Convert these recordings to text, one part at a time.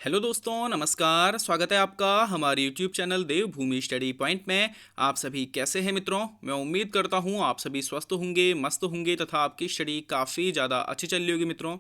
Hello दोस्तों, नमस्कार। स्वागत है आपका हमारे यूट्यूब चैनल देवभूमि स्टडी पॉइंट में। आप सभी कैसे हैं मित्रों? मैं उम्मीद करता हूं आप सभी स्वस्थ होंगे, मस्त होंगे तथा आपकी स्टडी काफ़ी ज़्यादा अच्छी चल रही होगी मित्रों।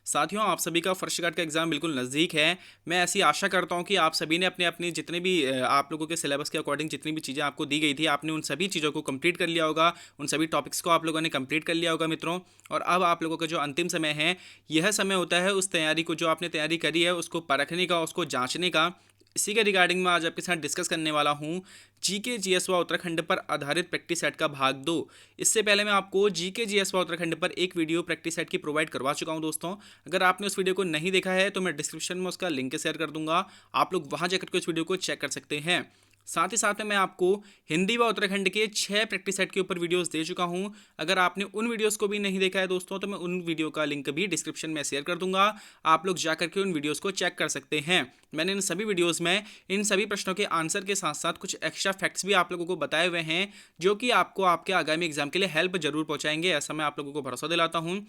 साथियों, आप सभी का फर्स्ट गार्ड का एग्ज़ाम बिल्कुल नज़दीक है। मैं ऐसी आशा करता हूं कि आप सभी ने अपने अपने जितने भी आप लोगों के सिलेबस के अकॉर्डिंग जितनी भी चीज़ें आपको दी गई थी, आपने उन सभी चीज़ों को कंप्लीट कर लिया होगा। उन सभी टॉपिक्स को आप लोगों ने कंप्लीट कर लिया होगा मित्रों। और अब आप लोगों का जो अंतिम समय है, यह समय होता है उस तैयारी को, जो आपने तैयारी करी है उसको परखने का, उसको जांचने का। इसी के रिगार्डिंग मैं आज आपके साथ डिस्कस करने वाला हूँ जीके जीएस व उत्तराखंड पर आधारित प्रैक्टिस सेट का भाग 2। इससे पहले मैं आपको जीके जीएस व उत्तराखंड पर एक वीडियो प्रैक्टिस सेट की प्रोवाइड करवा चुका हूं दोस्तों। अगर आपने उस वीडियो को नहीं देखा है तो मैं डिस्क्रिप्शन में उसका लिंक शेयर कर दूंगा, आप लोग वहां जाकर के उस वीडियो को चेक कर सकते हैं। साथ ही साथ में मैं आपको हिंदी व उत्तराखंड के 6 प्रैक्टिस सेट के ऊपर वीडियोस दे चुका हूं। अगर आपने उन वीडियोस को भी नहीं देखा है दोस्तों, तो मैं उन वीडियो का लिंक भी डिस्क्रिप्शन में शेयर कर दूंगा, आप लोग जाकर के उन वीडियोस को चेक कर सकते हैं। मैंने इन सभी वीडियोस में इन सभी प्रश्नों के आंसर के साथ साथ कुछ एक्स्ट्रा फैक्ट्स भी आप लोगों को बताए हुए हैं, जो कि आपको आपके आगामी एग्जाम के लिए हेल्प जरूर पहुंचाएंगे, ऐसा मैं आप लोगों को भरोसा दिलाता हूं।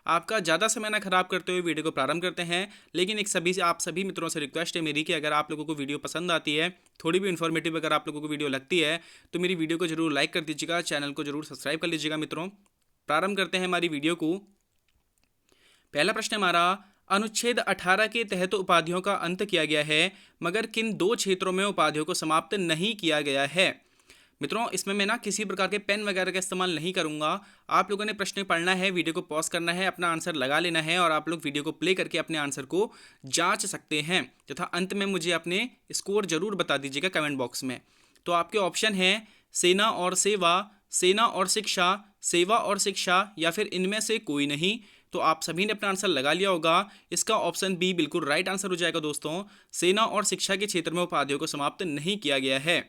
आपका ज़्यादा समय ना खराब करते हुए वीडियो को प्रारंभ करते हैं। लेकिन एक सभी से आप सभी मित्रों से रिक्वेस्ट है मेरी कि अगर आप लोगों को वीडियो पसंद आती है, थोड़ी भी इन्फॉर्मेटिव अगर आप लोगों को वीडियो लगती है, तो मेरी वीडियो को जरूर लाइक कर दीजिएगा, चैनल को जरूर सब्सक्राइब कर लीजिएगा मित्रों। प्रारंभ करते हैं हमारी वीडियो को। पहला प्रश्न हमारा, अनुच्छेद 18 के तहत उपाधियों का अंत किया गया है, मगर किन दो क्षेत्रों में उपाधियों को समाप्त नहीं किया गया है? मित्रों, इसमें मैं ना किसी प्रकार के पेन वगैरह का इस्तेमाल नहीं करूंगा। आप लोगों ने प्रश्न पढ़ना है, वीडियो को पॉज करना है, अपना आंसर लगा लेना है और आप लोग वीडियो को प्ले करके अपने आंसर को जांच सकते हैं तथा अंत में मुझे अपने स्कोर जरूर बता दीजिएगा कमेंट बॉक्स में। तो आपके ऑप्शन है सेना और सेवा, सेना और शिक्षा, सेवा और शिक्षा, या फिर इनमें से कोई नहीं। तो आप सभी ने अपना आंसर लगा लिया होगा। इसका ऑप्शन बी बिल्कुल राइट आंसर हो जाएगा दोस्तों। सेना और शिक्षा के क्षेत्र में उपाधियों को समाप्त नहीं किया गया है।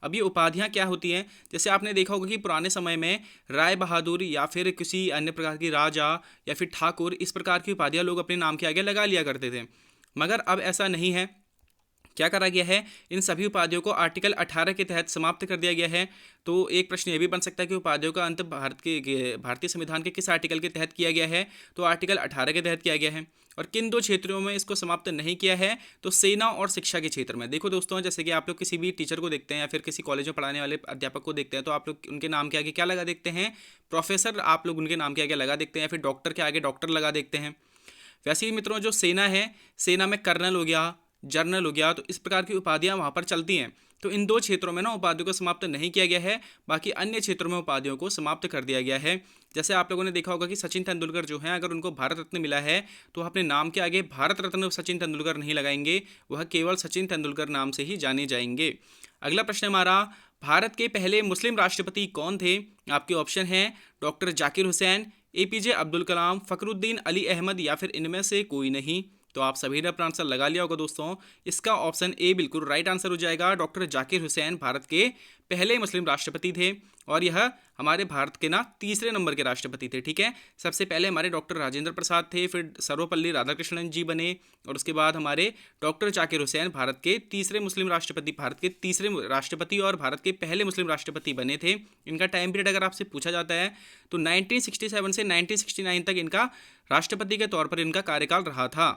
अब ये उपाधियां क्या होती हैं? जैसे आपने देखा होगा कि पुराने समय में राय बहादुर या फिर किसी अन्य प्रकार की राजा या फिर ठाकुर, इस प्रकार की उपाधियां लोग अपने नाम के आगे लगा लिया करते थे। मगर अब ऐसा नहीं है। क्या करा गया है? इन सभी उपाधियों को आर्टिकल 18 के तहत समाप्त कर दिया गया है। तो एक प्रश्न ये भी बन सकता है कि उपाधियों का अंत भारतीय संविधान के किस आर्टिकल के तहत किया गया है? तो आर्टिकल 18 के तहत किया गया है। और किन दो क्षेत्रों में इसको समाप्त नहीं किया है? तो सेना और शिक्षा के क्षेत्र में। देखो दोस्तों, जैसे कि आप लोग किसी भी टीचर को देखते हैं या फिर किसी कॉलेज में पढ़ाने वाले अध्यापक को देखते हैं, तो आप लोग उनके नाम के आगे क्या लगा देखते हैं? प्रोफेसर आप लोग उनके नाम के आगे लगा देखते हैं, या फिर डॉक्टर के आगे डॉक्टर लगा देखते हैं। वैसे ही मित्रों, जो सेना है, सेना में कर्नल हो गया, जर्नल हो गया, तो इस प्रकार की उपाधियां वहां पर चलती हैं। तो इन दो क्षेत्रों में ना उपाधियों को समाप्त नहीं किया गया है, बाकी अन्य क्षेत्रों में उपाधियों को समाप्त कर दिया गया है। जैसे आप लोगों ने देखा होगा कि सचिन तेंदुलकर जो हैं, अगर उनको भारत रत्न मिला है तो अपने नाम के आगे भारत रत्न सचिन तेंदुलकर नहीं लगाएंगे, वह केवल सचिन तेंदुलकर नाम से ही जाने जाएंगे। अगला प्रश्न हमारा, भारत के पहले मुस्लिम राष्ट्रपति कौन थे? आपके ऑप्शन हैं डॉक्टर जाकिर हुसैन, एपीजे अब्दुल कलाम, फखरुद्दीन अली अहमद, या फिर इनमें से कोई नहीं। तो आप सभी ने अपना आंसर लगा लिया होगा दोस्तों। इसका ऑप्शन ए बिल्कुल राइट आंसर हो जाएगा। डॉक्टर जाकिर हुसैन भारत के पहले मुस्लिम राष्ट्रपति थे, और यह हमारे भारत के ना तीसरे नंबर के राष्ट्रपति थे। ठीक है, सबसे पहले हमारे डॉक्टर राजेंद्र प्रसाद थे, फिर सर्वपल्ली राधाकृष्णन जी बने, और उसके बाद हमारे डॉक्टर जाकिर हुसैन भारत के तीसरे मुस्लिम राष्ट्रपति, भारत के तीसरे राष्ट्रपति और भारत के पहले मुस्लिम राष्ट्रपति बने थे। इनका टाइम पीरियड अगर आपसे पूछा जाता है तो 1967 से 1969 तक इनका राष्ट्रपति के तौर पर इनका कार्यकाल रहा था।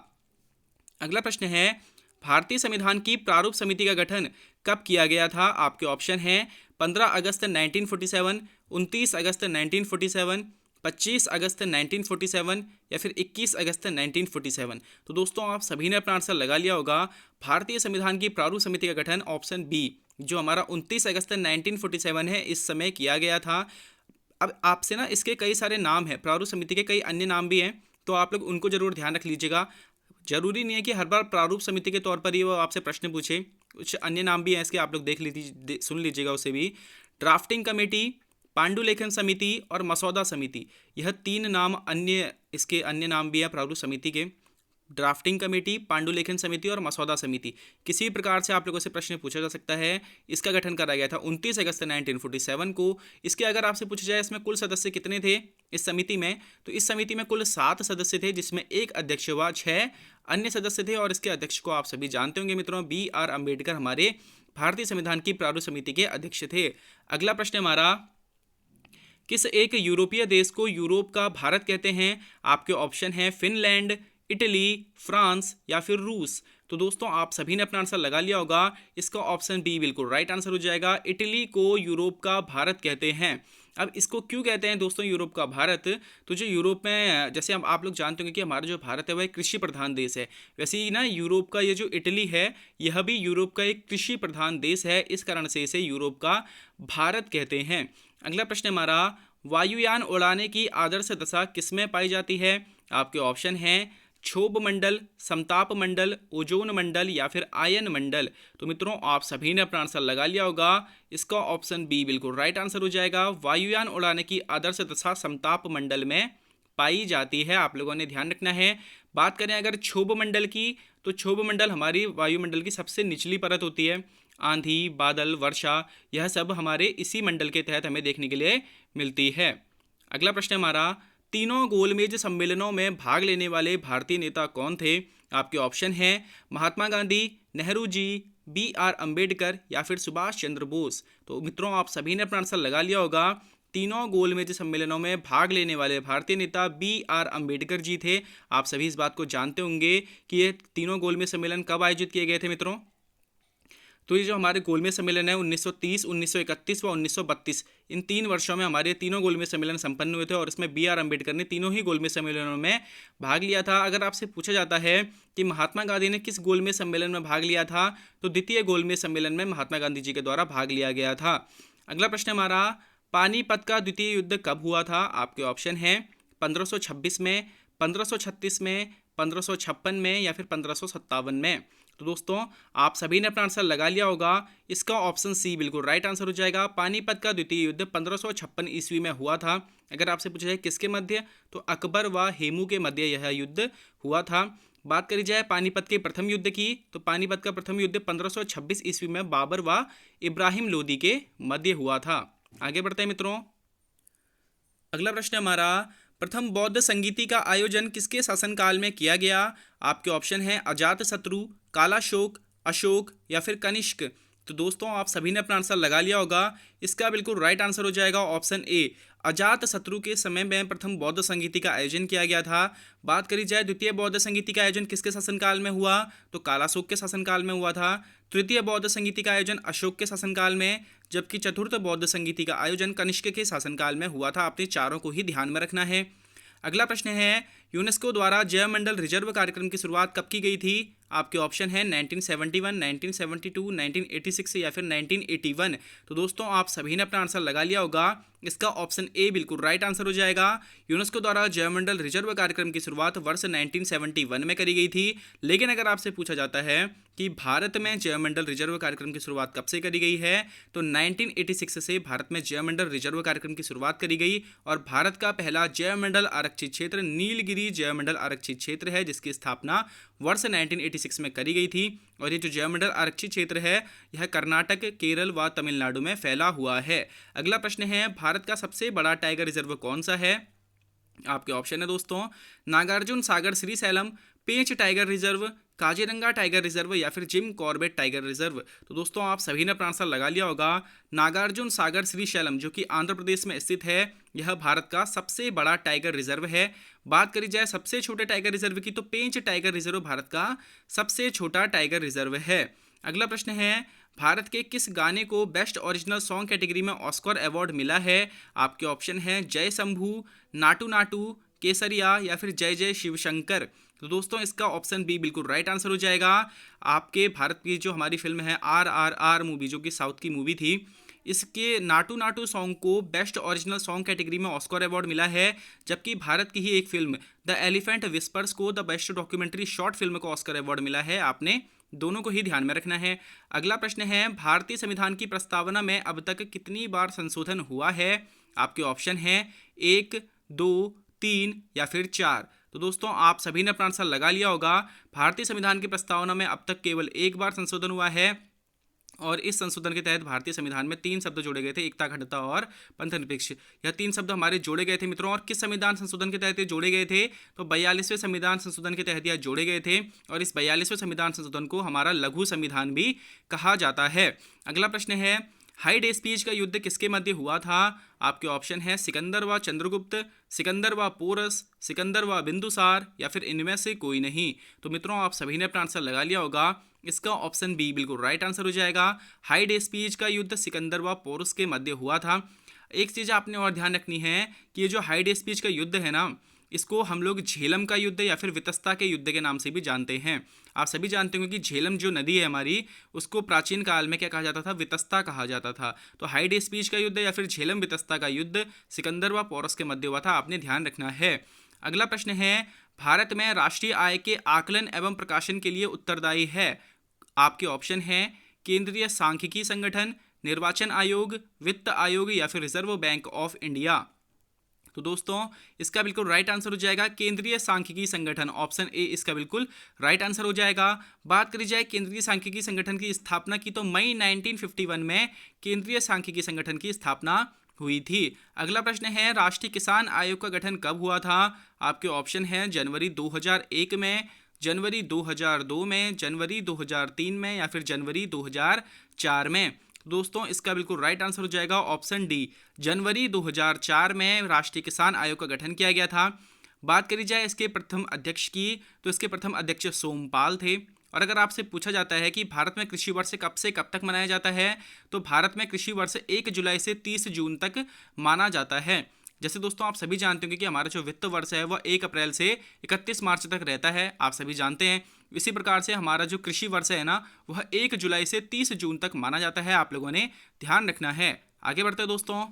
अगला प्रश्न है, भारतीय संविधान की प्रारूप समिति का गठन कब किया गया था? आपके ऑप्शन हैं 15 अगस्त 1947, 29 अगस्त 1947, 25 अगस्त 1947, या फिर 21 अगस्त 1947। तो दोस्तों, आप सभी ने अपना आंसर लगा लिया होगा। भारतीय संविधान की प्रारूप समिति का गठन ऑप्शन बी, जो हमारा 29 अगस्त 1947 है, इस समय किया गया था। अब आपसे ना इसके कई सारे नाम हैं, प्रारूप समिति के कई अन्य नाम भी हैं, तो आप लोग उनको जरूर ध्यान रख लीजिएगा। जरूरी नहीं है कि हर बार प्रारूप समिति के तौर पर ही वो आपसे प्रश्न पूछे, कुछ अन्य नाम भी हैं इसके, आप लोग देख लीजिए, सुन लीजिएगा उसे भी। ड्राफ्टिंग कमेटी, पांडुलेखन समिति और मसौदा समिति, यह तीन नाम अन्य, इसके अन्य नाम भी हैं प्रारूप समिति के। ड्राफ्टिंग कमेटी, पांडुलेखन समिति और मसौदा समिति, किसी भी प्रकार से आप लोगों से प्रश्न पूछा जा सकता है। इसका गठन करा गया था 29 अगस्त 1947 को। इसके अगर आपसे पूछा जाए इसमें कुल सदस्य कितने थे इस समिति में, तो इस समिति में कुल 7 सदस्य थे, जिसमें एक अध्यक्ष हुआ, 6 अन्य सदस्य थे, और इसके अध्यक्ष को आप सभी जानते होंगे मित्रों, BR अम्बेडकर हमारे भारतीय संविधान की प्रारूप समिति के अध्यक्ष थे। अगला प्रश्न हमारा, किस एक यूरोपीय देश को यूरोप का भारत कहते हैं? आपके ऑप्शन हैं फिनलैंड, इटली, फ्रांस, या फिर रूस। तो दोस्तों आप सभी ने अपना आंसर लगा लिया होगा। इसका ऑप्शन बी बिल्कुल राइट आंसर हो जाएगा। इटली को यूरोप का भारत कहते हैं। अब इसको क्यों कहते हैं दोस्तों यूरोप का भारत? तो जो यूरोप में, जैसे हम आप लोग जानते होंगे कि हमारा जो भारत है वह एक कृषि प्रधान देश है, वैसे ही ना यूरोप का ये जो इटली है यह भी यूरोप का एक कृषि प्रधान देश है, इस कारण से इसे यूरोप का भारत कहते हैं। अगला प्रश्न हमारा, वायुयान उड़ाने की आदर्श दशा किसमें पाई जाती है? आपके ऑप्शन हैं क्षोभ मंडल, समताप मंडल, ओजोन मंडल या फिर आयन मंडल। तो मित्रों आप सभी ने अपना आंसर लगा लिया होगा। इसका ऑप्शन बी बिल्कुल राइट आंसर हो जाएगा। वायुयान उड़ाने की आदर्श दशा समताप मंडल में पाई जाती है, आप लोगों ने ध्यान रखना है। बात करें अगर क्षोभ मंडल की, तो क्षोभ मंडल हमारी वायुमंडल की सबसे निचली परत होती है। आंधी, बादल, वर्षा यह सब हमारे इसी मंडल के तहत हमें देखने के लिए मिलती है। अगला प्रश्न हमारा, तीनों गोलमेज सम्मेलनों में भाग लेने वाले भारतीय नेता कौन थे? आपके ऑप्शन हैं महात्मा गांधी, नेहरू जी, बी आर अंबेडकर या फिर सुभाष चंद्र बोस। तो मित्रों आप सभी ने अपना आंसर लगा लिया होगा। तीनों गोलमेज सम्मेलनों में भाग लेने वाले भारतीय नेता बी आर अंबेडकर जी थे। आप सभी इस बात को जानते होंगे कि ये तीनों गोलमेज सम्मेलन कब आयोजित किए गए थे मित्रों? तो ये जो हमारे गोलमेज सम्मेलन है 1930, 1931 व 1932, इन 3 वर्षों में हमारे तीनों गोलमेज सम्मेलन संपन्न हुए थे और इसमें बी आर अम्बेडकर ने तीनों ही गोलमेज सम्मेलनों में भाग लिया था। अगर आपसे पूछा जाता है कि महात्मा गांधी ने किस गोलमेज सम्मेलन में भाग लिया था, तो द्वितीय गोलमेज सम्मेलन में महात्मा गांधी जी के द्वारा भाग लिया गया था। अगला प्रश्न हमारा, पानीपत का द्वितीय युद्ध कब हुआ था? आपके ऑप्शन हैं 1526 में, 1536 में, 1556 में या फिर 1557 में। तो दोस्तों आप सभी ने अपना आंसर लगा लिया होगा। इसका ऑप्शन सी बिल्कुल राइट आंसर हो जाएगा। पानीपत का द्वितीय युद्ध 1556 ईस्वी में हुआ था। अगर आपसे पूछा जाए किसके मध्य, तो अकबर व हेमू के मध्य यह युद्ध हुआ था। बात करी जाए पानीपत के प्रथम युद्ध की, तो पानीपत का प्रथम युद्ध 1526 ईस्वी में बाबर व इब्राहिम लोदी के मध्य हुआ था। आगे बढ़ते हैं मित्रों। अगला प्रश्न हमारा, प्रथम बौद्ध संगीति का आयोजन किसके शासनकाल में किया गया? आपके ऑप्शन हैं अजातशत्रु, कालाशोक, अशोक या फिर कनिष्क। तो दोस्तों आप सभी ने अपना आंसर लगा लिया होगा। इसका बिल्कुल राइट आंसर हो जाएगा ऑप्शन ए, अजातशत्रु के समय में प्रथम बौद्ध संगीति का आयोजन किया गया था। बात करी जाए द्वितीय बौद्ध संगीति का आयोजन किसके शासनकाल में हुआ, तो कालाशोक के शासनकाल में हुआ था। तृतीय बौद्ध संगीति का आयोजन अशोक के शासनकाल में, जबकि चतुर्थ बौद्ध संगीति का आयोजन कनिष्क के शासनकाल में हुआ था। आपने चारों को ही ध्यान में रखना है। अगला प्रश्न है, यूनेस्को द्वारा जैवमंडल रिजर्व कार्यक्रम की शुरुआत कब की गई थी? आपके ऑप्शन है 1971, 1972, 1986 या फिर 1981। तो दोस्तों आप सभी ने अपना आंसर लगा लिया होगा। इसका ऑप्शन ए बिल्कुल राइट आंसर हो जाएगा। यूनेस्को द्वारा जैवमंडल रिजर्व कार्यक्रम की शुरुआत वर्ष 1971 में करी गई थी। लेकिन अगर आपसे पूछा जाता है कि भारत में जैवमंडल रिजर्व कार्यक्रम की शुरुआत कब से करी गई है, तो 1986 से भारत में जैवमंडल रिजर्व कार्यक्रम की शुरुआत करी गई और भारत का पहला जैवमंडल आरक्षित क्षेत्र नीलगिरी जैवमंडल आरक्षित क्षेत्र है, जिसकी स्थापना वर्ष 1986 में करी गई थी। और ये जो जैवमंडल आरक्षित क्षेत्र है यह कर्नाटक, केरल व तमिलनाडु में फैला हुआ है। अगला प्रश्न है, भारत का सबसे बड़ा टाइगर रिजर्व कौन सा है? आपके ऑप्शन है दोस्तों Nagarjun Sagar Srisailam, Pench tiger reserve, Kaziranga tiger reserve या फिर जिम कॉर्बेट टाइगर रिजर्व। तो दोस्तों आप सभी ने अपना आंसर लगा लिया होगा। नागार्जुन सागर श्रीशैलम जो कि आंध्र प्रदेश में स्थित है, यह भारत का सबसे बड़ा टाइगर रिजर्व है। बात करी जाए सबसे छोटे टाइगर रिजर्व की, तो पेंच टाइगर रिजर्व भारत का सबसे छोटा टाइगर रिजर्व है। अगला प्रश्न है, भारत के किस गाने को बेस्ट ओरिजिनल सॉन्ग कैटेगरी में ऑस्कर अवार्ड मिला है? आपके ऑप्शन हैं जय शंभू, नाटू नाटू, केसरिया या फिर जय जय शिव शंकर। तो दोस्तों इसका ऑप्शन बी बिल्कुल राइट आंसर हो जाएगा। आपके भारत की जो हमारी फिल्म है RRR मूवी, जो कि साउथ की मूवी थी, इसके नाटू नाटू सॉन्ग को बेस्ट ओरिजिनल सॉन्ग कैटेगरी में ऑस्कर अवार्ड मिला है। जबकि भारत की ही एक फिल्म द एलिफेंट विस्पर्स को the best documentary short film को ऑस्कर अवार्ड मिला है। आपने दोनों को ही ध्यान में रखना है। अगला प्रश्न है, भारतीय संविधान की प्रस्तावना में अब तक कितनी बार संशोधन हुआ है? आपके ऑप्शन हैं 1, 2, 3 या फिर 4। तो दोस्तों आप सभी ने अपना आंसर लगा लिया होगा। भारतीय संविधान की प्रस्तावना में अब तक केवल एक बार संशोधन हुआ है और इस संशोधन के तहत भारतीय संविधान में 3 शब्द जोड़े गए थे, एकता, अखंडता और पंथनिरपेक्ष। यह 3 शब्द हमारे जोड़े गए थे मित्रों। और किस संविधान संशोधन के तहत ये जोड़े गए थे? तो 42वें संविधान संशोधन के तहत यह जोड़े गए थे और इस 42वें संविधान संशोधन को हमारा लघु संविधान भी कहा जाता है। अगला प्रश्न है, हाइड स्पीच का युद्ध किसके मध्य हुआ था? आपके ऑप्शन है सिकंदर व चंद्रगुप्त, सिकंदर व पोरस, सिकंदर व बिंदुसार या फिर इनमें से कोई नहीं। तो मित्रों आप सभी ने अपना आंसर लगा लिया होगा, इसका ऑप्शन बी बिल्कुल राइट आंसर हो जाएगा। हाइड स्पीच का युद्ध सिकंदर व पोरस के मध्य हुआ था। एक चीज़ आपने और ध्यान रखनी है कि ये जो हाइड स्पीच का युद्ध है ना, इसको हम लोग झेलम का युद्ध या फिर वितस्ता के युद्ध के नाम से भी जानते हैं। आप सभी जानते होंगे कि झेलम जो नदी है हमारी, उसको प्राचीन काल में क्या कहा जाता था? वितस्ता कहा जाता था। तो हाइड स्पीच का युद्ध या फिर झेलम वितस्ता का युद्ध सिकंदर व पोरस के मध्य हुआ था, आपने ध्यान रखना है। अगला प्रश्न है, भारत में राष्ट्रीय आय के आकलन एवं प्रकाशन के लिए उत्तरदायी है? आपके ऑप्शन है केंद्रीय सांख्यिकी संगठन, निर्वाचन आयोग, वित्त आयोग या फिर रिजर्व बैंक ऑफ इंडिया। तो दोस्तों इसका बिल्कुल राइट आंसर हो जाएगा केंद्रीय सांख्यिकी संगठन, ऑप्शन ए इसका बिल्कुल राइट आंसर हो जाएगा। बात करी जाए केंद्रीय सांख्यिकी संगठन की स्थापना की, तो मई 1951 में केंद्रीय सांख्यिकी संगठन की स्थापना हुई थी। अगला प्रश्न है, राष्ट्रीय किसान आयोग का गठन कब हुआ था? आपके ऑप्शन है जनवरी 2001 में, जनवरी 2002 में, जनवरी 2003 में या फिर जनवरी 2004 में। दोस्तों इसका बिल्कुल राइट आंसर हो जाएगा ऑप्शन डी, जनवरी 2004 में राष्ट्रीय किसान आयोग का गठन किया गया था। बात करी जाए इसके प्रथम अध्यक्ष की, तो इसके प्रथम अध्यक्ष सोमपाल थे। और अगर आपसे पूछा जाता है कि भारत में कृषि वर्ष कब से कब तक मनाया जाता है, तो भारत में कृषि वर्ष 1 जुलाई से 30 जून तक माना जाता है। जैसे दोस्तों आप सभी जानते होंगे कि हमारा जो वित्त वर्ष है वह 1 अप्रैल से 31 मार्च तक रहता है, आप सभी जानते हैं। इसी प्रकार से हमारा जो कृषि वर्ष है ना, वह 1 जुलाई से 30 जून तक माना जाता है, आप लोगों ने ध्यान रखना है। आगे बढ़ते हैं दोस्तों।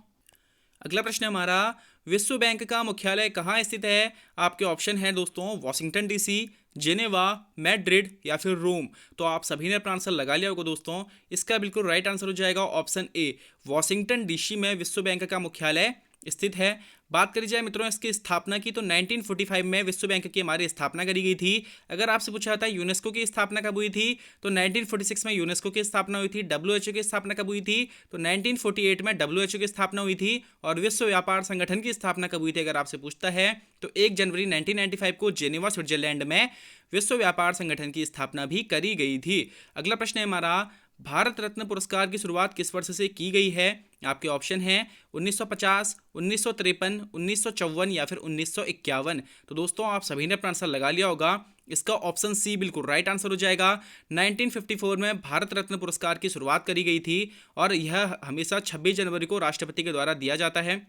अगला प्रश्न हमारा, विश्व बैंक का मुख्यालय कहाँ स्थित है? आपके ऑप्शन है दोस्तों वॉशिंगटन डीसी, जेनेवा, मैड्रिड या फिर रोम। तो आप सभी ने अपना आंसर लगा लिया होगा दोस्तों, इसका बिल्कुल राइट आंसर हो जाएगा ऑप्शन ए, वॉशिंगटन डीसी में विश्व बैंक का मुख्यालय स्थित है। बात करी जाए मित्रों इसकी स्थापना की, तो 1945 में विश्व बैंक की हमारी स्थापना करी गई थी। अगर आपसे पूछा जाता है यूनेस्को की स्थापना कब हुई थी, तो 1946 में यूनेस्को की स्थापना हुई थी। डब्ल्यूएचओ की स्थापना कब हुई थी, तो 1948 में डब्ल्यूएचओ की स्थापना हुई थी। और विश्व व्यापार संगठन की स्थापना कब हुई थी अगर आपसे पूछता है, तो 1 जनवरी 1995 को जेनेवा स्विट्जरलैंड में विश्व व्यापार संगठन की स्थापना भी करी गई थी। अगला प्रश्न है हमारा, भारत रत्न पुरस्कार की शुरुआत किस वर्ष से की गई है? आपके ऑप्शन हैं 1950, 1953, 1954 या फिर 1951। तो दोस्तों आप सभी ने अपना आंसर लगा लिया होगा, इसका ऑप्शन सी बिल्कुल राइट आंसर हो जाएगा। 1954 में भारत रत्न पुरस्कार की शुरुआत करी गई थी और यह हमेशा 26 जनवरी को राष्ट्रपति के द्वारा दिया जाता है।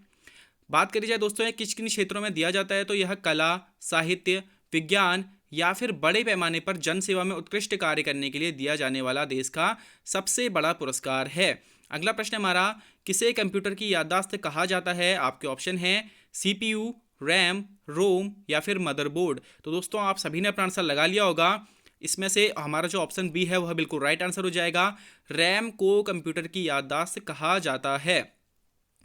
बात करी जाए दोस्तों किन किन क्षेत्रों में दिया जाता है, तो यह कला, साहित्य, विज्ञान या फिर बड़े पैमाने पर जन सेवा में उत्कृष्ट कार्य करने के लिए दिया जाने वाला देश का सबसे बड़ा पुरस्कार है। अगला प्रश्न हमारा, किसे कंप्यूटर की याददाश्त कहा जाता है? आपके ऑप्शन हैं सीपीयू, रैम, रोम या फिर मदरबोर्ड। तो दोस्तों आप सभी ने अपना आंसर लगा लिया होगा, इसमें से हमारा जो ऑप्शन बी है वह बिल्कुल राइट आंसर हो जाएगा। रैम को कंप्यूटर की याददाश्त कहा जाता है।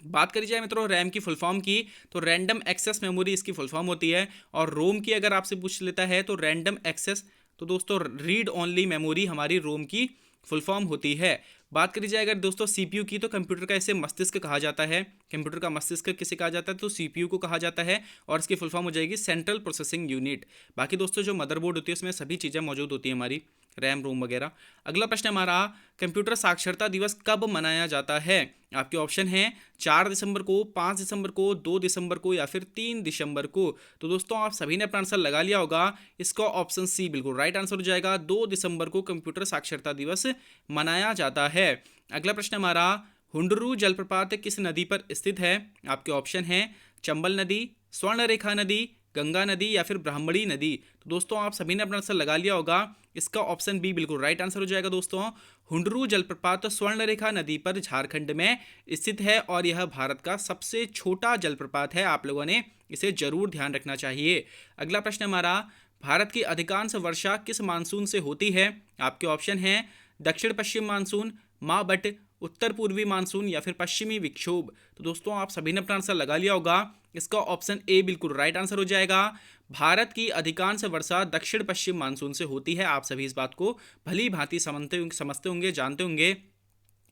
बात करी जाए मित्रों रैम की फुल फॉर्म की, तो रैंडम एक्सेस मेमोरी इसकी फुल फॉर्म होती है। और रोम की अगर आपसे पूछ लेता है तो रैंडम एक्सेस, तो दोस्तों रीड ओनली मेमोरी हमारी रोम की फुल फॉर्म होती है। बात करी जाए अगर दोस्तों सीपीयू की, तो कंप्यूटर का इसे मस्तिष्क कहा जाता है। कंप्यूटर का मस्तिष्क किसे कहा जाता है, तो सीपीयू को कहा जाता है और इसकी फुल फॉर्म हो जाएगी सेंट्रल प्रोसेसिंग यूनिट। बाकी दोस्तों जो मदरबोर्ड होती है उसमें सभी चीज़ें मौजूद होती है हमारी, रैम, रोम वगैरह। अगला प्रश्न हमारा, कंप्यूटर साक्षरता दिवस कब मनाया जाता है? आपके ऑप्शन हैं 4 दिसंबर को, 5 दिसंबर को, 2 दिसंबर को या फिर 3 दिसंबर को। तो दोस्तों आप सभी ने अपना आंसर लगा लिया होगा, इसका ऑप्शन सी बिल्कुल राइट आंसर हो जाएगा। 2 दिसंबर को कंप्यूटर साक्षरता दिवस मनाया जाता है। अगला प्रश्न हमारा, हुंडरू जलप्रपात किस नदी पर स्थित है? आपके ऑप्शन हैं चंबल नदी, स्वर्णरेखा नदी, गंगा नदी या फिर ब्राह्मणी नदी। तो दोस्तों आप सभी ने अपना आंसर लगा लिया होगा, इसका ऑप्शन बी बिल्कुल राइट आंसर हो जाएगा। दोस्तों हुंडरू जलप्रपात स्वर्णरेखा नदी पर झारखंड में स्थित है और यह भारत का सबसे छोटा जलप्रपात है, आप लोगों ने इसे जरूर ध्यान रखना चाहिए। अगला प्रश्न हमारा, भारत की अधिकांश वर्षा किस मानसून से होती है? आपके ऑप्शन हैं दक्षिण पश्चिम मानसून, मावट, उत्तर पूर्वी मानसून या फिर पश्चिमी विक्षोभ। तो दोस्तों आप सभी ने अपना आंसर लगा लिया होगा, इसका ऑप्शन ए बिल्कुल राइट आंसर हो जाएगा। भारत की अधिकांश वर्षा दक्षिण पश्चिम मानसून से होती है, आप सभी इस बात को भली भांति समझते होंगे, जानते होंगे।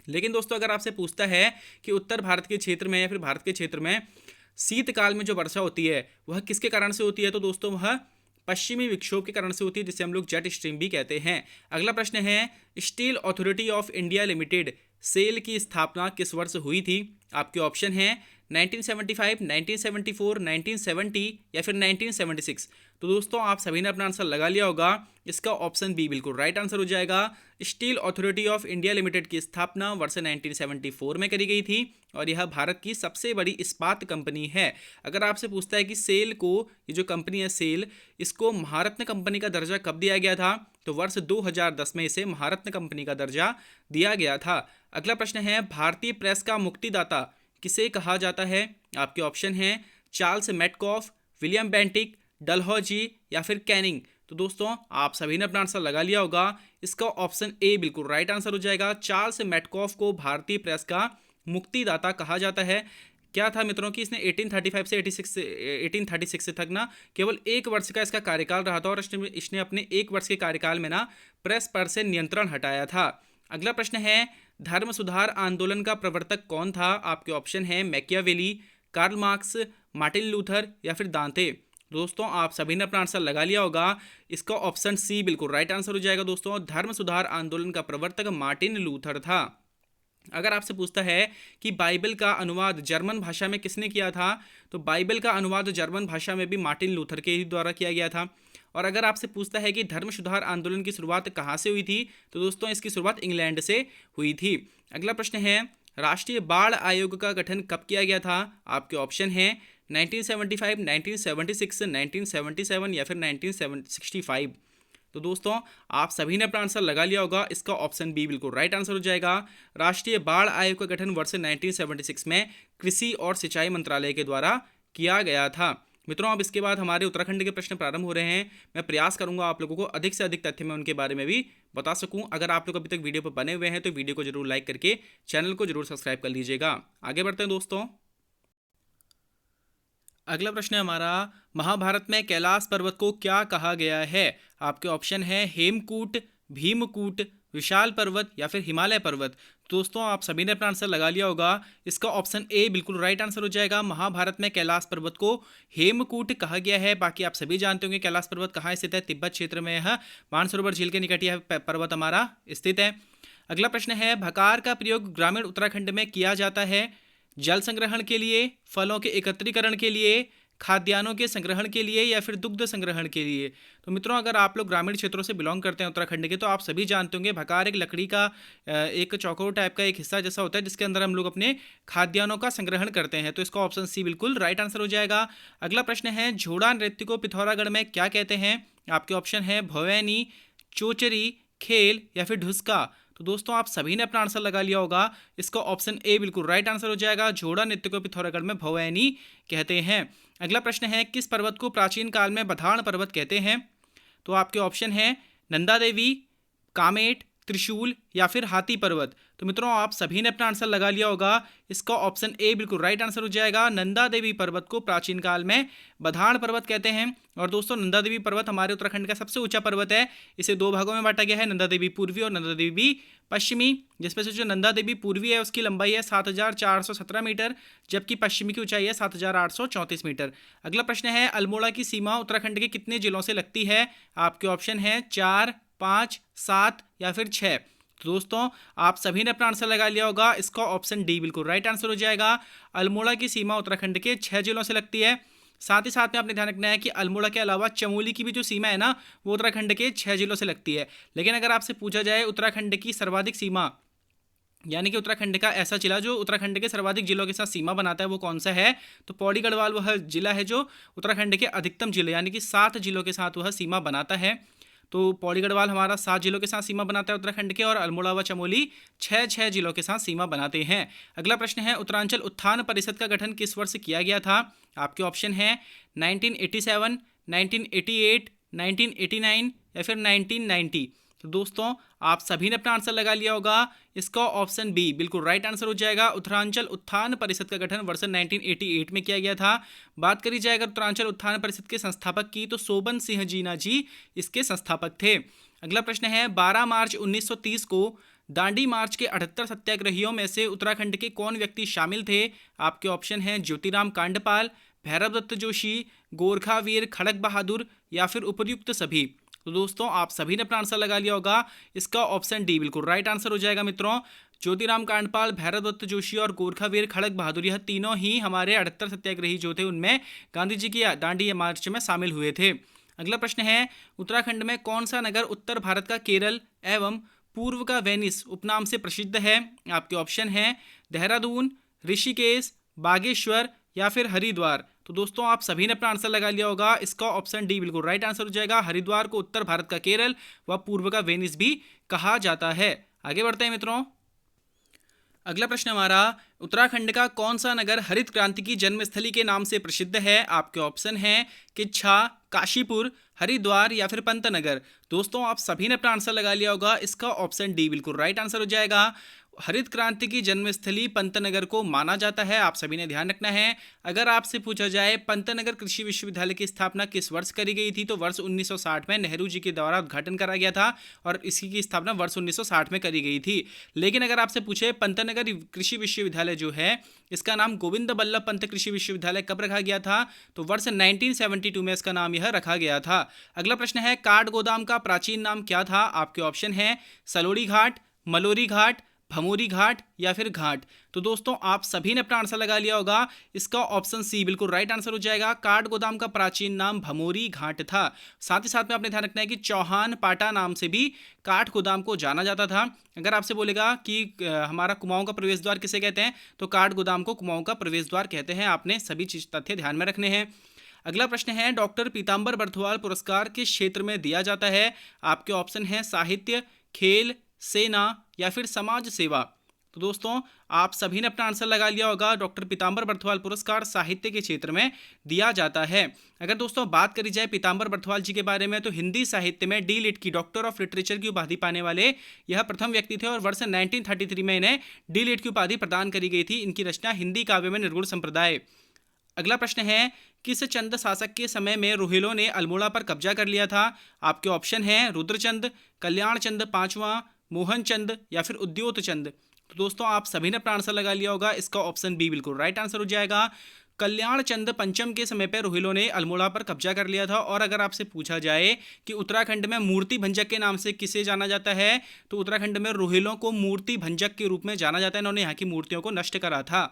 लेकिन दोस्तों अगर आपसे पूछता है कि उत्तर भारत के क्षेत्र में या फिर भारत के क्षेत्र में शीतकाल में जो वर्षा होती है वह किसके कारण से होती है, तो दोस्तों वह पश्चिमी विक्षोभ के कारण से होती है, जिसे हम लोग जेट स्ट्रीम भी कहते हैं। अगला प्रश्न है, Steel Authority of India Limited SAIL की स्थापना किस वर्ष हुई थी? आपके ऑप्शन हैं 1975, 1974, 1970 या फिर 1976। तो दोस्तों आप सभी ने अपना आंसर लगा लिया होगा। इसका ऑप्शन बी बिल्कुल राइट आंसर हो जाएगा। Steel Authority of India limited की स्थापना वर्ष 1974 में करी गई थी और यह भारत की सबसे बड़ी इस्पात कंपनी है। अगर आपसे पूछता है कि सेल को, ये जो कंपनी है सेल, इसको महारत्न कंपनी का दर्जा कब दिया गया था, तो वर्ष 2010 में इसे महारत्न कंपनी का दर्जा दिया गया था। अगला प्रश्न है, भारतीय प्रेस का मुक्तिदाता किसे कहा जाता है? आपके ऑप्शन हैं Charles Metcalfe, William Bentinck, Dalhousie या फिर कैनिंग। तो दोस्तों आप सभी ने अपना आंसर लगा लिया होगा। इसका ऑप्शन ए बिल्कुल राइट आंसर हो जाएगा। चार्ल्स मेटकॉफ को भारतीय प्रेस का मुक्तिदाता कहा जाता है। क्या था मित्रों कि इसने 1835 से 1836 तक ना केवल एक वर्ष का इसका कार्यकाल रहा था और इसने अपने एक वर्ष के कार्यकाल में ना प्रेस पर से नियंत्रण हटाया था। अगला प्रश्न है, धर्म सुधार आंदोलन का प्रवर्तक कौन था? आपके ऑप्शन है Machiavelli, Karl Marx, Martin Luther या फिर दांते। दोस्तों आप सभी ने अपना आंसर लगा लिया होगा। इसका ऑप्शन सी बिल्कुल राइट आंसर हो जाएगा। दोस्तों धर्म सुधार आंदोलन का प्रवर्तक मार्टिन लूथर था। अगर आपसे पूछता है कि बाइबल का अनुवाद जर्मन भाषा में किसने किया था, तो बाइबल का अनुवाद जर्मन भाषा में भी मार्टिन लूथर के ही द्वारा किया गया था। और अगर आपसे पूछता है कि धर्म सुधार आंदोलन की शुरुआत कहाँ से हुई थी, तो दोस्तों इसकी शुरुआत इंग्लैंड से हुई थी। अगला प्रश्न है, राष्ट्रीय बाढ़ आयोग का गठन कब किया गया था? आपके ऑप्शन हैं 1975, 1976, 1977 या फिर 1965। तो दोस्तों आप सभी ने अपना आंसर लगा लिया होगा। इसका ऑप्शन बी बिल्कुल राइट आंसर हो जाएगा। राष्ट्रीय बाढ़ आयोग का गठन वर्ष 1976 में कृषि और सिंचाई मंत्रालय के द्वारा किया गया था। मित्रों अब इसके बाद हमारे उत्तराखंड के प्रश्न प्रारंभ हो रहे हैं। मैं प्रयास करूंगा आप लोगों को अधिक से अधिक तथ्य मैं उनके बारे में भी बता सकूं। अगर आप लोग अभी तक वीडियो पर बने हुए हैं तो वीडियो को जरूर लाइक करके चैनल को जरूर सब्सक्राइब कर लीजिएगा। आगे बढ़ते हैं दोस्तों। अगला प्रश्न है हमारा, महाभारत में कैलाश पर्वत को क्या कहा गया है? आपके ऑप्शन है हेमकूट, भीमकूट, विशाल पर्वत या फिर हिमालय पर्वत। तो दोस्तों आप सभी ने अपना आंसर लगा लिया होगा। इसका ऑप्शन ए बिल्कुल राइट आंसर हो जाएगा। महाभारत में कैलाश पर्वत को हेमकूट कहा गया है। बाकी आप सभी जानते होंगे कैलाश पर्वत कहाँ स्थित है, तिब्बत क्षेत्र में है, मानसरोवर झील के निकट यह पर्वत हमारा स्थित है। अगला प्रश्न है, भकार का प्रयोग ग्रामीण उत्तराखंड में किया जाता है जल संग्रहण के लिए, फलों के एकत्रीकरण के लिए, खाद्यान्नों के संग्रहण के लिए या फिर दुग्ध संग्रहण के लिए। तो मित्रों अगर आप लोग ग्रामीण क्षेत्रों से बिलोंग करते हैं उत्तराखंड के, तो आप सभी जानते होंगे भकार एक लकड़ी का एक चौकोर टाइप का एक हिस्सा जैसा होता है जिसके अंदर हम लोग अपने खाद्यान्नों का संग्रहण करते हैं। तो इसका ऑप्शन सी बिल्कुल राइट आंसर हो जाएगा। अगला प्रश्न है, झोड़ा नृत्य को पिथौरागढ़ में क्या कहते हैं? आपके ऑप्शन है भवैनी, चोचरी, खेल या फिर ढुसका। तो दोस्तों आप सभी ने अपना आंसर लगा लिया होगा। इसका ऑप्शन ए बिल्कुल राइट आंसर हो जाएगा। झोड़ा नृत्य को पिथौरागढ़ में भवैनी कहते हैं। अगला प्रश्न है, किस पर्वत को प्राचीन काल में बधाण पर्वत कहते हैं? तो आपके ऑप्शन है नंदा देवी, कामेट, त्रिशूल या फिर हाथी पर्वत। तो मित्रों आप सभी ने अपना आंसर लगा लिया होगा। इसका ऑप्शन ए बिल्कुल राइट आंसर हो जाएगा। नंदा देवी पर्वत को प्राचीन काल में बधाण पर्वत कहते हैं। और दोस्तों नंदा देवी पर्वत हमारे उत्तराखंड का सबसे ऊंचा पर्वत है। इसे दो भागों में बांटा गया है, नंदा देवी पूर्वी और नंदा देवी पश्चिमी, जिसमें से जो नंदा देवी पूर्वी है उसकी लंबाई है 7417 मीटर, जबकि पश्चिमी की ऊंचाई है 7834 मीटर। अगला प्रश्न है, अल्मोड़ा की सीमा उत्तराखंड के कितने जिलों से लगती है? आपके ऑप्शन है 4, 5, 7 या फिर 6। तो दोस्तों आप सभी ने अपना आंसर लगा लिया होगा। इसका ऑप्शन डी बिल्कुल राइट आंसर हो जाएगा। अल्मोड़ा की सीमा उत्तराखंड के 6 जिलों से लगती है। साथ ही साथ में आपने ध्यान रखना है कि अल्मोड़ा के अलावा चमोली की भी जो सीमा है ना वो उत्तराखंड के 6 जिलों से लगती है। लेकिन अगर आपसे पूछा जाए उत्तराखंड की सर्वाधिक सीमा, यानी कि उत्तराखंड का ऐसा जिला जो उत्तराखंड के सर्वाधिक जिलों के साथ सीमा बनाता है वो कौन सा है, तो पौड़ी गढ़वाल वह जिला है जो उत्तराखंड के अधिकतम जिले यानी कि 7 जिलों के साथ वह सीमा बनाता है। तो पौड़ी गढ़वाल हमारा 7 जिलों के साथ सीमा बनाता है उत्तराखंड के, और अल्मोड़ा व चमोली 6 जिलों के साथ सीमा बनाते हैं। अगला प्रश्न है, उत्तरांचल उत्थान परिषद का गठन किस वर्ष किया गया था? आपके ऑप्शन है 1987, 1988, 1989 या फिर 1990। तो दोस्तों आप सभी ने अपना आंसर लगा लिया होगा। इसका ऑप्शन बी बिल्कुल राइट आंसर हो जाएगा। उत्तरांचल उत्थान परिषद का गठन वर्ष 1988 में किया गया था। बात करी जाए अगर उत्तरांचल उत्थान परिषद के संस्थापक की, तो सोबन सिंह जीना जी इसके संस्थापक थे। अगला प्रश्न है, 12 मार्च 1930 को दांडी मार्च के 78 सत्याग्रहियों में से उत्तराखंड के कौन व्यक्ति शामिल थे? आपके ऑप्शन हैं ज्योतिराम कांडपाल, भैरव दत्त जोशी, गोरखा वीर खड़क बहादुर या फिर उपर्युक्त सभी। तो दोस्तों आप सभी ने अपना आंसर लगा लिया होगा। इसका ऑप्शन डी बिल्कुल राइट आंसर हो जाएगा मित्रों। ज्योतिराम कांडपाल, भैरव दत्त जोशी और गोरखा वीर खड़क बहादुर, यह तीनों ही हमारे 78 सत्याग्रही जो थे उनमें गांधी जी की दांडी मार्च में शामिल हुए थे। अगला प्रश्न है, उत्तराखंड में कौन सा नगर उत्तर भारत का केरल एवं पूर्व का वेनिस उपनाम से प्रसिद्ध है? आपके ऑप्शन हैं देहरादून, ऋषिकेश, बागेश्वर या फिर हरिद्वार। तो दोस्तों आप सभी ने अपना आंसर लगा लिया होगा। इसका ऑप्शन डी बिल्कुल राइट आंसर हो जाएगा। हरिद्वार को उत्तर भारत का केरल व पूर्व का वेनिस भी कहा जाता है। आगे बढ़ते हैं मित्रों। अगला प्रश्न हमारा, उत्तराखंड का कौन सा नगर हरित क्रांति की जन्मस्थली के नाम से प्रसिद्ध है? आपके ऑप्शन हैं किच्छा, काशीपुर, हरिद्वार या फिर पंतनगर। दोस्तों आप सभी ने अपना आंसर लगा लिया होगा। इसका ऑप्शन डी बिल्कुल राइट आंसर हो जाएगा। हरित क्रांति की जन्मस्थली पंतनगर को माना जाता है। आप सभी ने ध्यान रखना है। अगर आपसे पूछा जाए पंतनगर कृषि विश्वविद्यालय की स्थापना किस वर्ष करी गई थी, तो वर्ष 1960 में नेहरू जी के द्वारा उद्घाटन करा गया था और इसी की स्थापना वर्ष 1960 में करी गई थी। लेकिन अगर आपसे पूछे पंतनगर कृषि विश्वविद्यालय जो है इसका नाम गोविंद बल्लभ पंत कृषि विश्वविद्यालय कब रखा गया था, तो वर्ष 1972 में इसका नाम यह रखा गया था। अगला प्रश्न है, काठ गोदाम का प्राचीन नाम क्या था? आपके ऑप्शन है सलोड़ी घाट, मलोरी घाट, भमोरी घाट या फिर घाट। तो दोस्तों आप सभी ने अपना आंसर लगा लिया होगा। इसका ऑप्शन सी बिल्कुल राइट आंसर हो जाएगा। काठ गोदाम का प्राचीन नाम भमोरी घाट था। साथ ही साथ में आपने ध्यान रखना है कि चौहान पाटा नाम से भी काठ गोदाम को जाना जाता था। अगर आपसे बोलेगा कि हमारा कुमाऊं का प्रवेश द्वार किसे कहते हैं, तो काठ गोदाम को कुमाऊं का प्रवेश द्वार कहते हैं। आपने सभी चीज तथ्य ध्यान में रखने हैं। अगला प्रश्न है, डॉक्टर पीताम्बर बर्थवाल पुरस्कार किस क्षेत्र में दिया जाता है? आपके ऑप्शन है साहित्य, खेल, सेना या फिर समाज सेवा। तो दोस्तों आप सभी ने अपना आंसर लगा लिया होगा। डॉक्टर पीताम्बर बर्थवाल पुरस्कार साहित्य के क्षेत्र में दिया जाता है। अगर दोस्तों बात करी जाए पीताम्बर बर्थवाल जी के बारे में, तो हिंदी साहित्य में डी लिट की डॉक्टर ऑफ लिटरेचर की उपाधि पाने वाले यह प्रथम व्यक्ति थे और वर्ष 1933 में इन्हें डी लिट की उपाधि प्रदान करी गई थी। इनकी रचना हिंदी काव्य में निर्गुण संप्रदाय। अगला प्रश्न है, किस चंद शासक के समय में रोहिलों ने अल्मोड़ा पर कब्जा कर लिया था? आपके ऑप्शन हैं रुद्रचंद, कल्याण चंद पांचवा, मोहन चंद या फिर उद्योत चंद। तो दोस्तों आप सभी ने अपना आंसर लगा लिया होगा। इसका ऑप्शन बी बिल्कुल राइट आंसर हो जाएगा। कल्याण चंद पंचम के समय पर रोहिलों ने अल्मोड़ा पर कब्जा कर लिया था। और अगर आपसे पूछा जाए कि उत्तराखंड में मूर्ति भंजक के नाम से किसे जाना जाता है, तो उत्तराखंड में रोहिलों को मूर्ति भंजक के रूप में जाना जाता है। इन्होंने यहाँ की मूर्तियों को नष्ट करा था।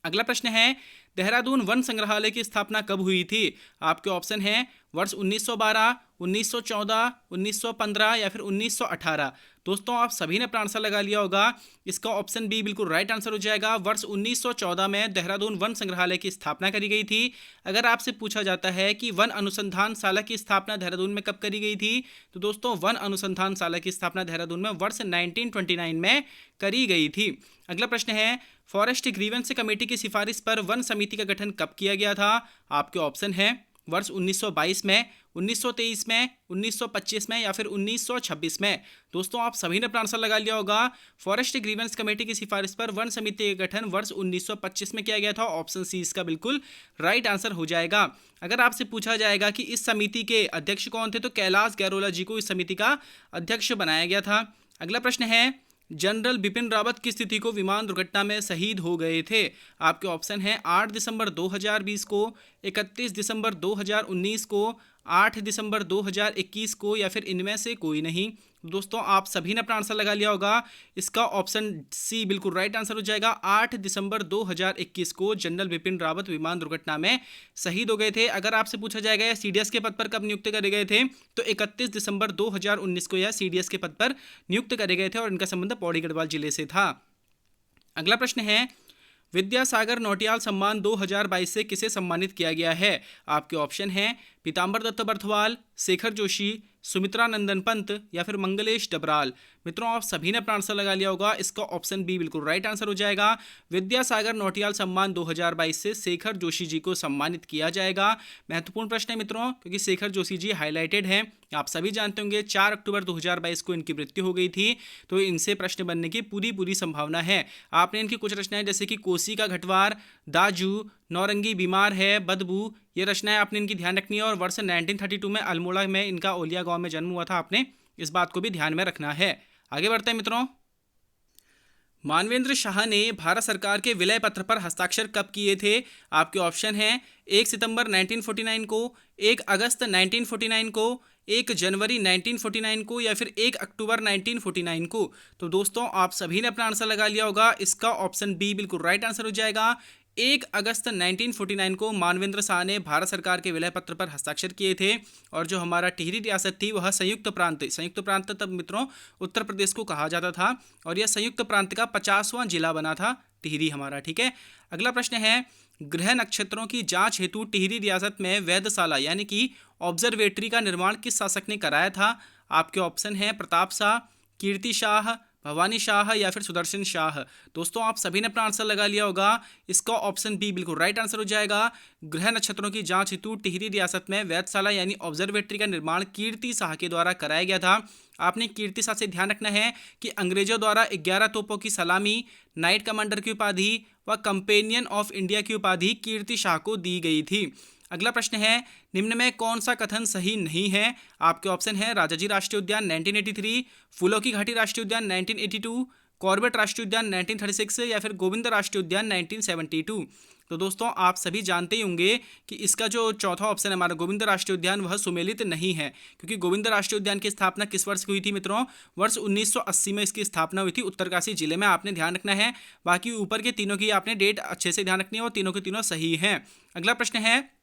अगला प्रश्न है, देहरादून वन संग्रहालय की स्थापना कब हुई थी? आपके ऑप्शन हैं वर्ष 1912, 1914, 1915 या फिर 1918। दोस्तों आप सभी ने अपना आंसर लगा लिया होगा। इसका ऑप्शन बी बिल्कुल राइट आंसर हो जाएगा। वर्ष 1914 में देहरादून वन संग्रहालय की स्थापना करी गई थी। अगर आपसे पूछा जाता है कि वन अनुसंधानशाला की स्थापना देहरादून में कब करी गई थी, तो दोस्तों वन अनुसंधानशाला की स्थापना देहरादून में वर्ष 1929 में करी गई थी। अगला प्रश्न है, फॉरेस्ट ग्रीवेंस कमेटी की सिफारिश पर वन समिति का गठन कब किया गया था? आपके ऑप्शन है वर्ष 1922 में, 1923 में, 1925 में या फिर 1926 में। दोस्तों आप सभी ने अपना आंसर लगा लिया होगा। फॉरेस्ट ग्रीवेंस कमेटी की सिफारिश पर वन समिति का गठन वर्ष 1925 में किया गया था। ऑप्शन सी इसका बिल्कुल राइट आंसर हो जाएगा। अगर आपसे पूछा जाएगा कि इस समिति के अध्यक्ष कौन थे, तो कैलाश गैरोला जी को इस समिति का अध्यक्ष बनाया गया था। अगला प्रश्न है, जनरल बिपिन रावत की स्थिति को विमान दुर्घटना में शहीद हो गए थे। आपके ऑप्शन हैं 8 दिसंबर 2020 को, 31 दिसंबर 2019 को, 8 दिसंबर 2021 को या फिर इनमें से कोई नहीं। दोस्तों आप सभी ने अपना आंसर लगा लिया होगा। इसका ऑप्शन सी बिल्कुल राइट आंसर हो जाएगा। 8 दिसंबर 2021 को जनरल बिपिन रावत विमान दुर्घटना में शहीद हो गए थे। अगर आपसे पूछा जाएगा यह सीडीएस के पद पर कब नियुक्त करे गए थे, तो 31 दिसंबर 2019 को यह सीडीएस के पद पर नियुक्त करे गए थे और इनका संबंध पौड़ी गढ़वाल जिले से था। अगला प्रश्न है, विद्यासागर नौटियाल सम्मान 2022 से किसे सम्मानित किया गया है? आपके ऑप्शन हैं पीताम्बर दत्त बर्थवाल, शेखर जोशी, सुमित्रा नंदन पंत या फिर मंगलेश डबराल। मित्रों आप सभी ने अपना आंसर लगा लिया होगा। इसका ऑप्शन बी बिल्कुल राइट आंसर हो जाएगा। विद्यासागर नौटियाल सम्मान 2022 से शेखर जोशी जी को सम्मानित किया जाएगा। महत्वपूर्ण प्रश्न है मित्रों, क्योंकि शेखर जोशी जी हाईलाइटेड हैं। आप सभी जानते होंगे 4 अक्टूबर 2022 को इनकी मृत्यु हो गई थी, तो इनसे प्रश्न बनने की पूरी संभावना है। आपने इनकी कुछ रचनाएं जैसे कि कोसी का घटवार, दाजू, नौरंगी बीमार है, बदबू, ये रचनाएं आपने इनकी ध्यान रखनी है। और वर्ष 1932 में अल्मोड़ा में इनका ओलिया गांव में जन्म हुआ था। आपने इस बात को भी ध्यान में रखना है। आगे बढ़ते हैं मित्रों। मानवेंद्र शाह ने भारत सरकार के विलय पत्र पर हस्ताक्षर कब किए थे? आपके ऑप्शन हैं 1 सितंबर 1949 को, 1 अगस्त 1949 को, 1 जनवरी 1949 को या फिर 1 अक्टूबर 1949 को। तो दोस्तों आप सभी ने अपना आंसर लगा लिया होगा, इसका ऑप्शन बी बिल्कुल राइट आंसर हो जाएगा। 1 अगस्त 1949 को मानवेंद्र शाह ने भारत सरकार के विलय पत्र पर हस्ताक्षर किए थे। और जो हमारा टिहरी रियासत थी वह संयुक्त प्रांत तब मित्रों उत्तर प्रदेश को कहा जाता था, और यह संयुक्त प्रांत का 50वां जिला बना था टिहरी हमारा। ठीक है, अगला प्रश्न है, ग्रह नक्षत्रों की जांच हेतु टिहरी रियासत में वेधशाला यानी कि ऑब्जर्वेटरी का निर्माण किस शासक ने कराया था? आपके ऑप्शन हैं प्रताप शाह, कीर्ति शाह, भवानी शाह या फिर सुदर्शन शाह। दोस्तों आप सभी ने अपना आंसर लगा लिया होगा, इसका ऑप्शन बी बिल्कुल राइट आंसर हो जाएगा। ग्रह नक्षत्रों की जांच हेतु टिहरी रियासत में वेधशाला यानी ऑब्जर्वेटरी का निर्माण कीर्ति शाह के द्वारा कराया गया था। आपने कीर्ति शाह से ध्यान रखना है कि अंग्रेजों द्वारा 11 तोपों की सलामी, नाइट कमांडर की उपाधि व कंपेनियन ऑफ इंडिया की उपाधि कीर्ति शाह को दी गई थी। अगला प्रश्न है, निम्न में कौन सा कथन सही नहीं है? आपके ऑप्शन है राजाजी राष्ट्रीय उद्यान 1983, फूलों की घाटी राष्ट्रीय उद्यान 1982, कॉर्बेट राष्ट्रीय उद्यान 1936 या फिर गोविंद राष्ट्रीय उद्यान 1972। तो दोस्तों आप सभी जानते ही होंगे कि इसका जो चौथा ऑप्शन है हमारा गोविंद राष्ट्रीय उद्यान वह सुमेलित नहीं है, क्योंकि गोविंद राष्ट्रीय उद्यान की स्थापना किस वर्ष की हुई थी मित्रों? वर्ष 1980 में इसकी स्थापना हुई थी उत्तरकाशी जिले में, आपने ध्यान रखना है। बाकी ऊपर के तीनों की आपने डेट अच्छे से ध्यान रखनी है और तीनों के तीनों सही हैं। अगला प्रश्न है,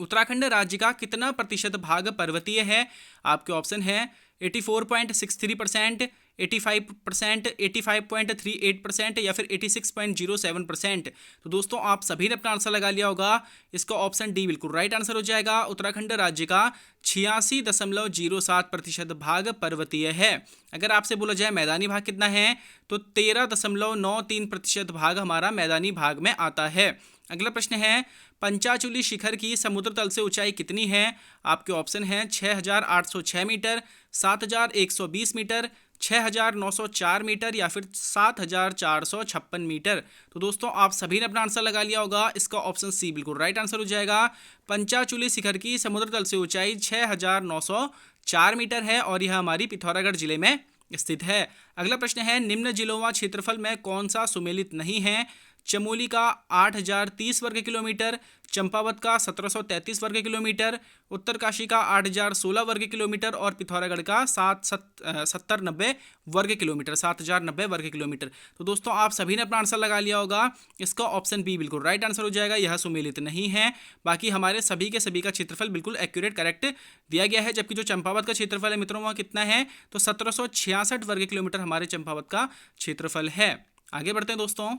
उत्तराखंड राज्य का कितना प्रतिशत भाग पर्वतीय है? आपके ऑप्शन है 84.63%, 85%, 85.38% या फिर 86.07%। तो दोस्तों आप सभी ने अपना आंसर लगा लिया होगा, इसका ऑप्शन डी बिल्कुल राइट आंसर हो जाएगा। उत्तराखंड राज्य का 86.07% भाग पर्वतीय है। अगर आपसे बोला जाए मैदानी भाग कितना है, तो 13.93% भाग हमारा मैदानी भाग में आता है। अगला प्रश्न है, पंचाचूली शिखर की समुद्र तल से ऊंचाई कितनी है? आपके ऑप्शन हैं 6,806 मीटर, 7,120 मीटर, 6,904 मीटर या फिर 7,456 मीटर। तो दोस्तों आप सभी ने अपना आंसर लगा लिया होगा, इसका ऑप्शन सी बिल्कुल राइट आंसर हो जाएगा। पंचाचूली शिखर की समुद्र तल से ऊंचाई 6,904 मीटर है और यह हमारी पिथौरागढ़ जिले में स्थित है। अगला प्रश्न है, निम्न जिलों व क्षेत्रफल में कौन सा सुमेलित नहीं है? चमोली का 8,030 वर्ग किलोमीटर, चंपावत का 1733 वर्ग किलोमीटर, उत्तरकाशी का 8,016 वर्ग किलोमीटर और पिथौरागढ़ का 7,90 वर्ग किलोमीटर, 7,090 वर्ग किलोमीटर। तो दोस्तों आप सभी ने अपना आंसर लगा लिया होगा, इसका ऑप्शन बी बिल्कुल राइट आंसर हो जाएगा, यह सुमेलित नहीं है। बाकी हमारे सभी के सभी का क्षेत्रफल बिल्कुल एक्यूरेट करेक्ट दिया गया है। जबकि जो चंपावत का क्षेत्रफल है मित्रों वह कितना है, तो 1766 वर्ग किलोमीटर हमारे चंपावत का क्षेत्रफल है। आगे बढ़ते हैं दोस्तों,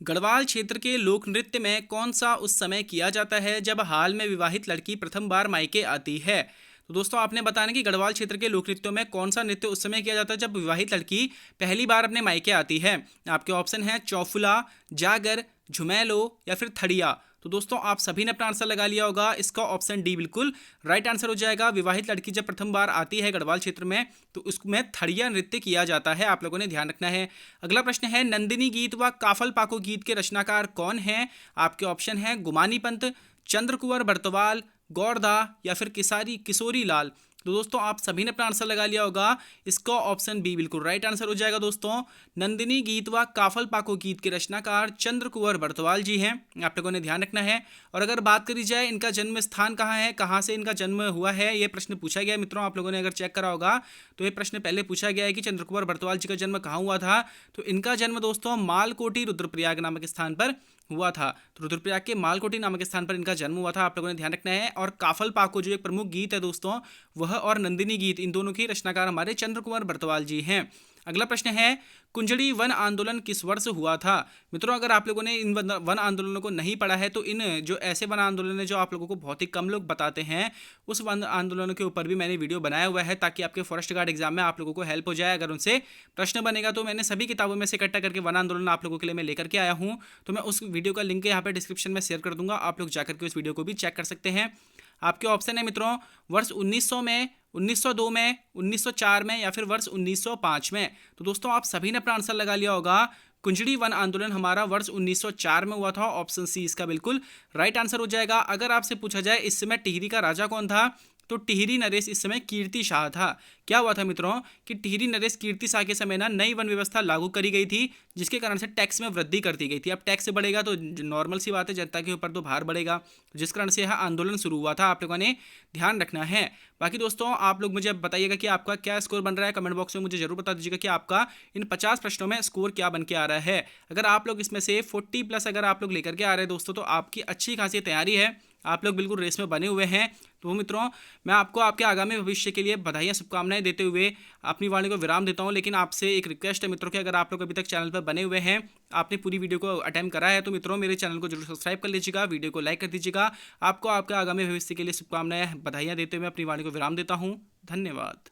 गढ़वाल क्षेत्र के लोक नृत्य में कौन सा उस समय किया जाता है जब हाल में विवाहित लड़की प्रथम बार मायके आती है? तो दोस्तों आपने बताना कि गढ़वाल क्षेत्र के लोक नृत्यों में कौन सा नृत्य उस समय किया जाता है जब विवाहित लड़की पहली बार अपने मायके आती है। आपके ऑप्शन है चौफुला, जागर, झुमैलो या फिर थड़िया। तो दोस्तों आप सभी ने अपना आंसर लगा लिया होगा, इसका ऑप्शन डी बिल्कुल राइट आंसर हो जाएगा। विवाहित लड़की जब प्रथम बार आती है गढ़वाल क्षेत्र में तो उसमें थड़िया नृत्य किया जाता है, आप लोगों ने ध्यान रखना है। अगला प्रश्न है, नंदिनी गीत व काफल पाको गीत के रचनाकार कौन है? आपके ऑप्शन है गुमानी पंत, चंद्रकुंवर बर्तवाल, गौरदा या फिर किशोरी लाल। तो दोस्तों आप सभी ने अपना आंसर लगा लिया होगा, इसका ऑप्शन बी बिल्कुल राइट आंसर हो जाएगा। दोस्तों नंदिनी गीत व काफल पाको गीत के रचनाकार चंद्रकुंवर बर्तवाल जी हैं, आप लोगों ने ध्यान रखना है। और अगर बात करी जाए इनका जन्म स्थान कहाँ है, कहाँ से इनका जन्म हुआ है, ये प्रश्न पूछा गया है मित्रों, आप लोगों ने अगर चेक करा होगा तो ये प्रश्न पहले पूछा गया है कि चंद्रकुंवर बर्तवाल जी का जन्म कहाँ हुआ था। तो इनका जन्म दोस्तों मालकोटी रुद्रप्रयाग नामक स्थान पर हुआ था। तो रुद्रप्रयाग के मालकोटी नामक स्थान पर इनका जन्म हुआ था, आप लोगों ने ध्यान रखना है। और काफल पाको जो एक प्रमुख गीत है दोस्तों वह और नंदिनी गीत, इन दोनों की रचनाकार हमारे चंद्रकुंवर बर्तवाल जी हैं। अगला प्रश्न है, कुंजड़ी वन आंदोलन किस वर्ष हुआ था? मित्रों अगर आप लोगों ने इन वन आंदोलनों को नहीं पढ़ा है तो इन जो ऐसे वन आंदोलन है जो आप लोगों को बहुत ही कम लोग बताते हैं, उस वन आंदोलनों के ऊपर भी मैंने वीडियो बनाया हुआ है ताकि आपके फॉरेस्ट गार्ड एग्जाम में आप लोगों को हेल्प हो जाए। अगर उनसे प्रश्न बनेगा तो मैंने सभी किताबों में से इकट्ठा करके वन आंदोलन आप लोगों के लिए मैं लेकर के आया हूँ, तो मैं उस वीडियो का लिंक यहाँ पर डिस्क्रिप्शन में शेयर कर दूंगा, आप लोग जाकर के उस वीडियो को भी चेक कर सकते हैं। आपके ऑप्शन है मित्रों वर्ष 1900 में, 1902 में, 1904 में या फिर वर्ष 1905 में। तो दोस्तों आप सभी ने अपना आंसर लगा लिया होगा, कुंजड़ी वन आंदोलन हमारा वर्ष 1904 में हुआ था, ऑप्शन सी इसका बिल्कुल राइट आंसर हो जाएगा। अगर आपसे पूछा जाए इस समय टिहरी का राजा कौन था, तो टिहरी नरेश इस समय कीर्ति शाह था। क्या हुआ था मित्रों कि टिहरी नरेश कीर्ति शाह के समय ना नई वन व्यवस्था लागू करी गई थी, जिसके कारण से टैक्स में वृद्धि कर दी गई थी। अब टैक्स बढ़ेगा तो नॉर्मल सी बात है, जनता के ऊपर तो भार बढ़ेगा, जिस कारण से यह आंदोलन शुरू हुआ था। आप लोगों ने ध्यान रखना है। बाकी दोस्तों आप लोग मुझे अब बताइएगा कि आपका क्या स्कोर बन रहा है। कमेंट बॉक्स में मुझे जरूर बता दीजिएगा कि आपका इन 50 प्रश्नों में स्कोर क्या बन के आ रहा है। अगर आप लोग इसमें से 40 प्लस अगर आप लोग लेकर के आ रहे हैं दोस्तों, तो आपकी अच्छी खासी तैयारी है, आप लोग बिल्कुल रेस में बने हुए हैं। तो मित्रों मैं आपको आपके आगामी भविष्य के लिए बधाइयाँ शुभकामनाएं देते हुए अपनी वाणी को विराम देता हूं। लेकिन आपसे एक रिक्वेस्ट है मित्रों कि अगर आप लोग अभी तक चैनल पर बने हुए हैं, आपने पूरी वीडियो को अटेम्प्ट करा है, तो मित्रों मेरे चैनल को जरूर सब्सक्राइब कर लीजिएगा, वीडियो को लाइक कर दीजिएगा। आपको आपके आगामी भविष्य के लिए शुभकामनाएं बधाइयाँ देते हुए अपनी वाणी को विराम देता हूँ। धन्यवाद।